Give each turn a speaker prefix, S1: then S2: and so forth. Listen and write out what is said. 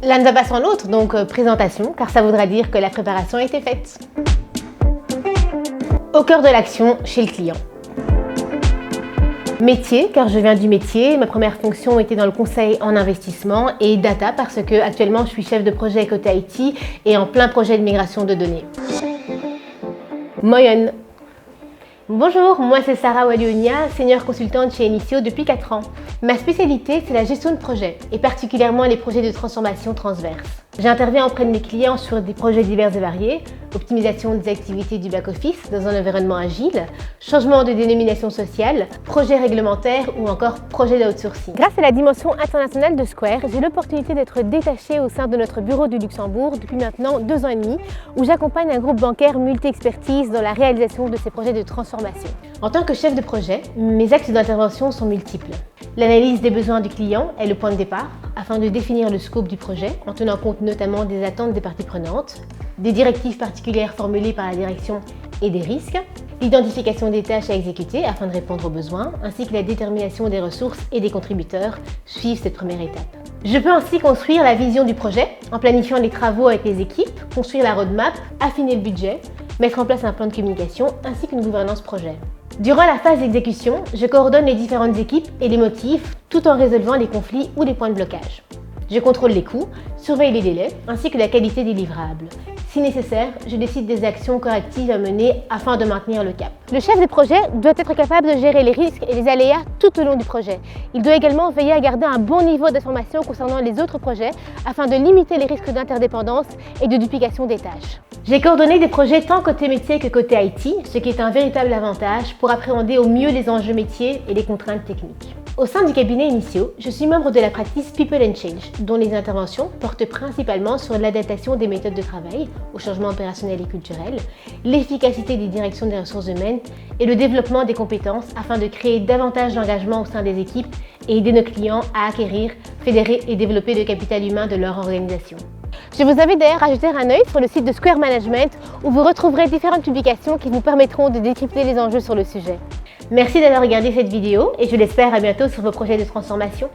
S1: L'un ne va pas sans l'autre, donc présentation, car ça voudra dire que la préparation a été faite. Au cœur de l'action, chez le client. Métier, car je viens du métier, ma première fonction était dans le conseil en investissement, et data parce que actuellement je suis chef de projet côté IT et en plein projet de migration de données. Moyenne. Bonjour, moi c'est Sarah Waliounia, senior consultante chez Initio depuis 4 ans. Ma spécialité c'est la gestion de projet et particulièrement les projets de transformation transverse. J'interviens auprès de mes clients sur des projets divers et variés, optimisation des activités du back-office dans un environnement agile, changement de dénomination sociale, projets réglementaires ou encore projets d'outsourcing. Grâce à la dimension internationale de Square, j'ai l'opportunité d'être détachée au sein de notre bureau du Luxembourg depuis maintenant 2 ans et demi, où j'accompagne un groupe bancaire multi-expertise dans la réalisation de ces projets de transformation. En tant que chef de projet, mes axes d'intervention sont multiples. L'analyse des besoins du client est le point de départ afin de définir le scope du projet en tenant compte notamment des attentes des parties prenantes, des directives particulières formulées par la direction et des risques, l'identification des tâches à exécuter afin de répondre aux besoins, ainsi que la détermination des ressources et des contributeurs suivent cette première étape. Je peux ainsi construire la vision du projet en planifiant les travaux avec les équipes, construire la roadmap, affiner le budget, mettre en place un plan de communication ainsi qu'une gouvernance projet. Durant la phase d'exécution, je coordonne les différentes équipes et les motifs tout en résolvant les conflits ou les points de blocage. Je contrôle les coûts, surveille les délais ainsi que la qualité des livrables. Si nécessaire, je décide des actions correctives à mener afin de maintenir le cap. Le chef de projet doit être capable de gérer les risques et les aléas tout au long du projet. Il doit également veiller à garder un bon niveau d'information concernant les autres projets afin de limiter les risques d'interdépendance et de duplication des tâches. J'ai coordonné des projets tant côté métier que côté IT, ce qui est un véritable avantage pour appréhender au mieux les enjeux métiers et les contraintes techniques. Au sein du cabinet Initio, je suis membre de la practice People and Change, dont les interventions portent principalement sur l'adaptation des méthodes de travail au changement opérationnel et culturel, l'efficacité des directions des ressources humaines et le développement des compétences afin de créer davantage d'engagement au sein des équipes et aider nos clients à acquérir, fédérer et développer le capital humain de leur organisation. Je vous invite d'ailleurs à jeter un œil sur le site de Square Management où vous retrouverez différentes publications qui vous permettront de décrypter les enjeux sur le sujet. Merci d'avoir regardé cette vidéo et je l'espère à bientôt sur vos projets de transformation.